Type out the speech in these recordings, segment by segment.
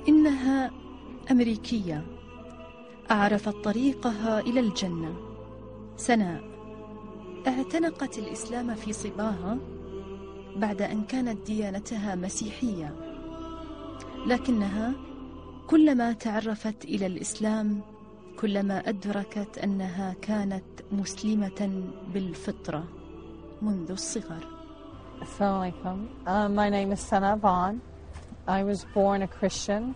إنها أمريكية عرفت طريقها إلى الجنة. سناء اعتنقت الإسلام في صباها بعد أن كانت ديانتها مسيحية، لكنها كلما تعرفت إلى الإسلام كلما أدركت أنها كانت مسلمة بالفطرة منذ الصغر. Assalamu alaikum. My name is Sana Vaughn. I was born a Christian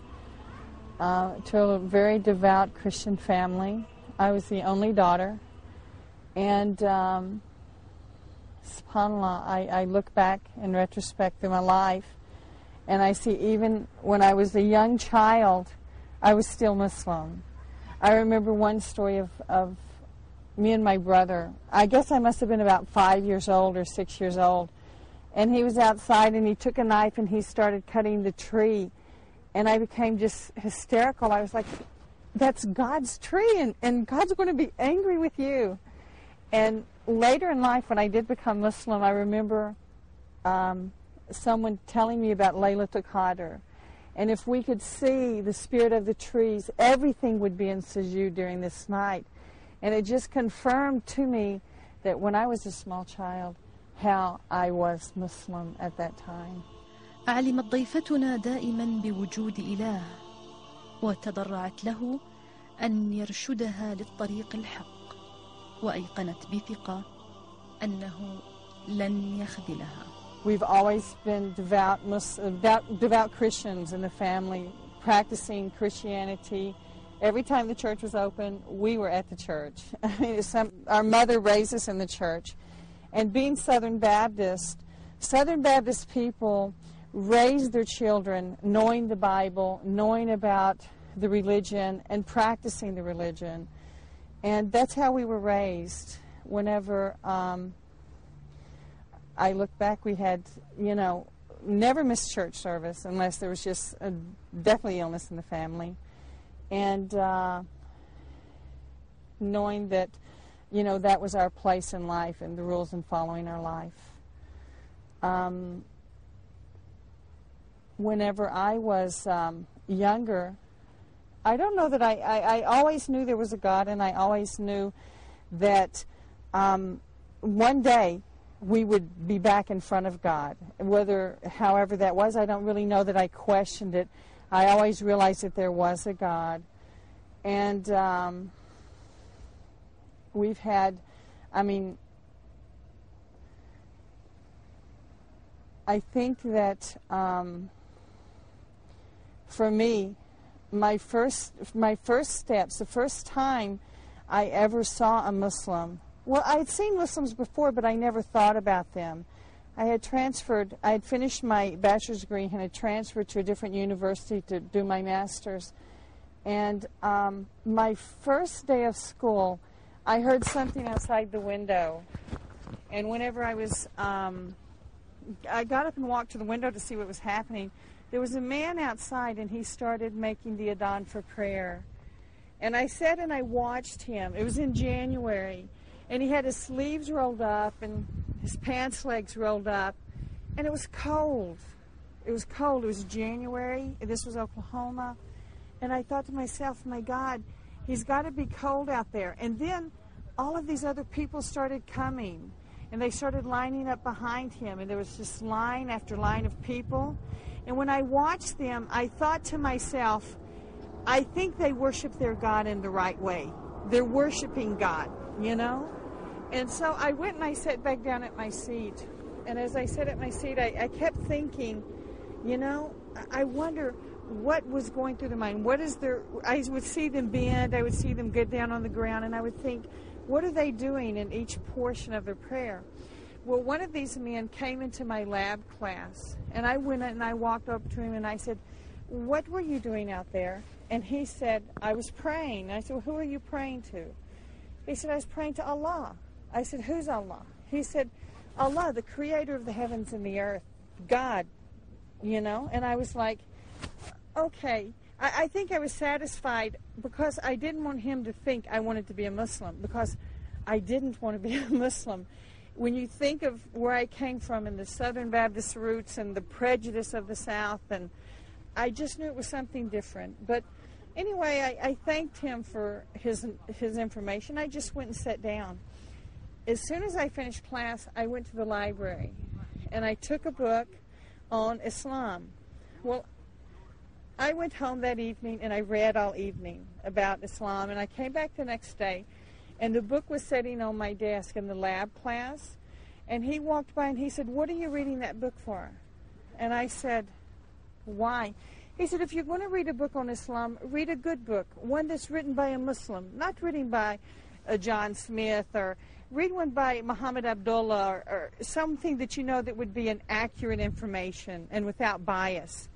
to a very devout Christian family. I was the only daughter. And subhanAllah, I look back in retrospect through my life and I see even when I was a young child, I was still Muslim. I remember one story of me and my brother. I guess I must have been about 5 years old or 6 years old. And he was outside and he took a knife and he started cutting the tree. And I became just hysterical. I was like, that's God's tree and God's going to be angry with you. And later in life when I did become Muslim, I remember someone telling me about Laylatul Qadr. And if we could see the spirit of the trees, everything would be in sujood during this night. And it just confirmed to me that when I was a small child, how I was Muslim at that time. علمت ضيفتنا دائما بوجود إله وتضرعت له أن يرشدها للطريق الحق، وأيقنت بثقة أنه لن يخذلها. We've always been devout Christians in the family, practicing Christianity. Every time the church was open, we were at the church. I mean, our mother raised us in the church. And being Southern Baptist people raise their children knowing the Bible, knowing about the religion, and practicing the religion. And that's how we were raised. Whenever I look back, we had, never missed church service unless there was just definitely illness in the family. And knowing that, that was our place in life and the rules in following our life. Whenever I was younger, I don't know that I always knew there was a God, and I always knew that one day we would be back in front of God. However that was, I don't really know that I questioned it. I always realized that there was a God. And we've had, I think that for me, my first steps, the first time I ever saw a Muslim, well, I had seen Muslims before, but I never thought about them. I had finished my bachelor's degree and had transferred to a different university to do my master's. And my first day of school, I heard something outside the window. And whenever I got up and walked to the window to see what was happening, there was a man outside, and he started making the adhan for prayer. And I sat and I watched him. It was in January. And he had his sleeves rolled up and his pants legs rolled up. And it was cold. It was cold. It was January. This was Oklahoma. And I thought to myself, my God, he's got to be cold out there. And then all of these other people started coming. And they started lining up behind him. And there was just line after line of people. And when I watched them, I thought to myself, I think they worship their God in the right way. They're worshiping God, And so I went and I sat back down at my seat. And as I sat at my seat, I kept thinking, I wonder what was going through their mind. I would see them bend, I would see them get down on the ground, and I would think, what are they doing in each portion of their prayer? Well, one of these men came into my lab class, and I went and I walked up to him and I said, what were you doing out there? And he said, I was praying. And I said, well, who are you praying to? He said, I was praying to Allah. I said, who's Allah? He said, Allah, the creator of the heavens and the earth, God, And I was like, okay. I think I was satisfied because I didn't want him to think I wanted to be a Muslim, because I didn't want to be a Muslim. When you think of where I came from and the Southern Baptist roots and the prejudice of the South, and I just knew it was something different. But anyway, I thanked him for his information. I just went and sat down. As soon as I finished class, I went to the library, and I took a book on Islam. Well, I went home that evening, and I read all evening about Islam, and I came back the next day, and the book was sitting on my desk in the lab class, and he walked by and he said, "What are you reading that book for?" And I said, "Why?" He said, "If you're going to read a book on Islam, read a good book, one that's written by a Muslim, not written by John Smith, or read one by Muhammad Abdullah, or something that you know that would be an accurate information and without bias."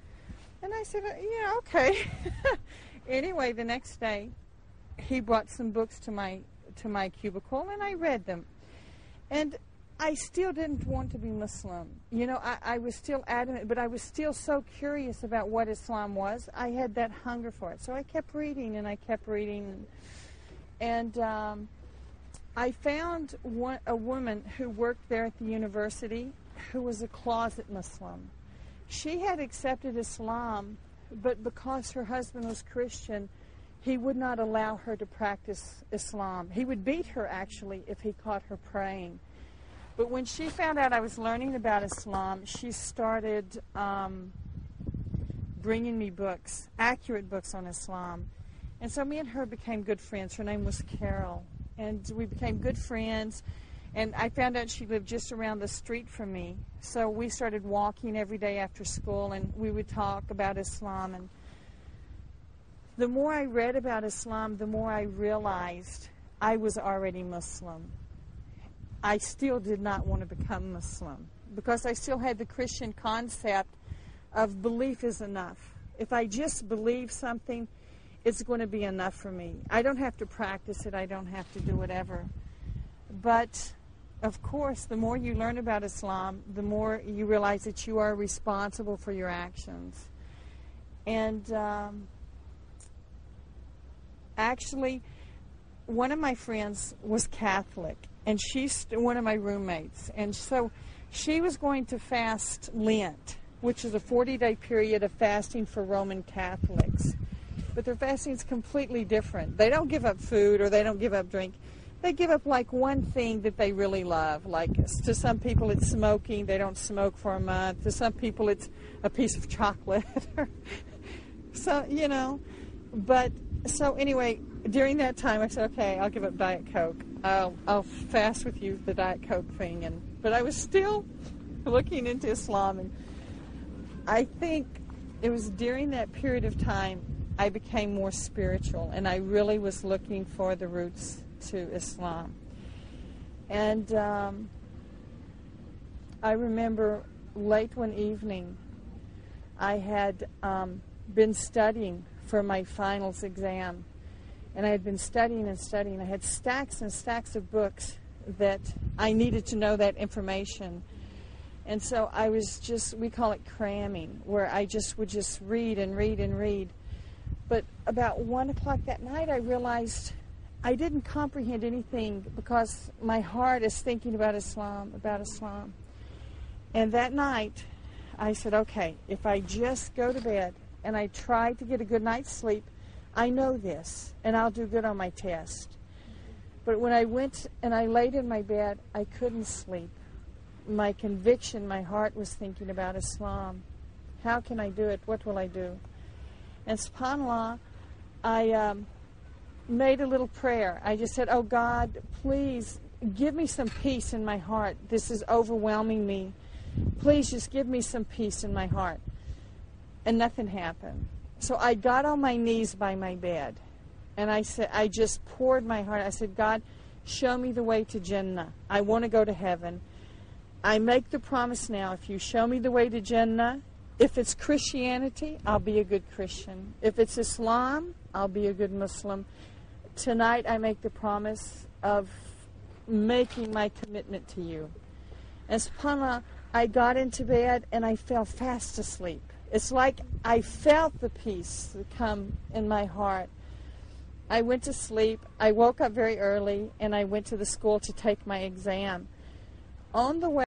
And I said, "Yeah, okay." Anyway, the next day, he brought some books to my cubicle, and I read them. And I still didn't want to be Muslim. You know, I was still adamant, but I was still so curious about what Islam was. I had that hunger for it. So I kept reading, and I kept reading. And I found a woman who worked there at the university who was a closet Muslim. She had accepted Islam, but because her husband was Christian, he would not allow her to practice Islam. He would beat her, actually, if he caught her praying. But when she found out I was learning about Islam, she started bringing me books, accurate books on Islam. And so me and her became good friends. Her name was Carol. And we became good friends. And I found out she lived just around the street from me. So we started walking every day after school, and we would talk about Islam. And the more I read about Islam, the more I realized I was already Muslim. I still did not want to become Muslim because I still had the Christian concept of belief is enough. If I just believe something, it's going to be enough for me. I don't have to practice it. I don't have to do whatever. But of course, the more you learn about Islam, the more you realize that you are responsible for your actions. And actually, one of my friends was Catholic, and she's one of my roommates. And so she was going to fast Lent, which is a 40-day period of fasting for Roman Catholics. But their fasting is completely different. They don't give up food or they don't give up drink. They give up like one thing that they really love. Like to some people it's smoking. They don't smoke for a month. To some people it's a piece of chocolate. So, you know. But, so anyway, during that time I said, okay, I'll give up Diet Coke. I'll fast with you the Diet Coke thing. But I was still looking into Islam. And I think it was during that period of time I became more spiritual. And I really was looking for the roots to Islam. And I remember late one evening I had been studying for my finals exam, and I had been studying and studying. I had stacks and stacks of books that I needed to know that information. And so I was just, we call it cramming, where I just would just read and read and read. But about 1 o'clock that night I realized I didn't comprehend anything because my heart is thinking about Islam, And that night, I said, okay, if I just go to bed and I try to get a good night's sleep, I know this, and I'll do good on my test. But when I went and I laid in my bed, I couldn't sleep. My conviction, my heart was thinking about Islam. How can I do it? What will I do? And subhanAllah, I made a little prayer. I just said, oh God, please give me some peace in my heart. This is overwhelming me. Please just give me some peace in my heart. And nothing happened. So I got on my knees by my bed, and I said, I just poured my heart. I said, God, show me the way to Jannah. I want to go to heaven. I make the promise now, if you show me the way to Jannah, if it's Christianity, I'll be a good Christian. If it's Islam, I'll be a good Muslim. Tonight I make the promise of making my commitment to you. And subhanAllah, I got into bed and I fell fast asleep. It's like I felt the peace come in my heart. I went to sleep. I woke up very early and I went to the school to take my exam. On the way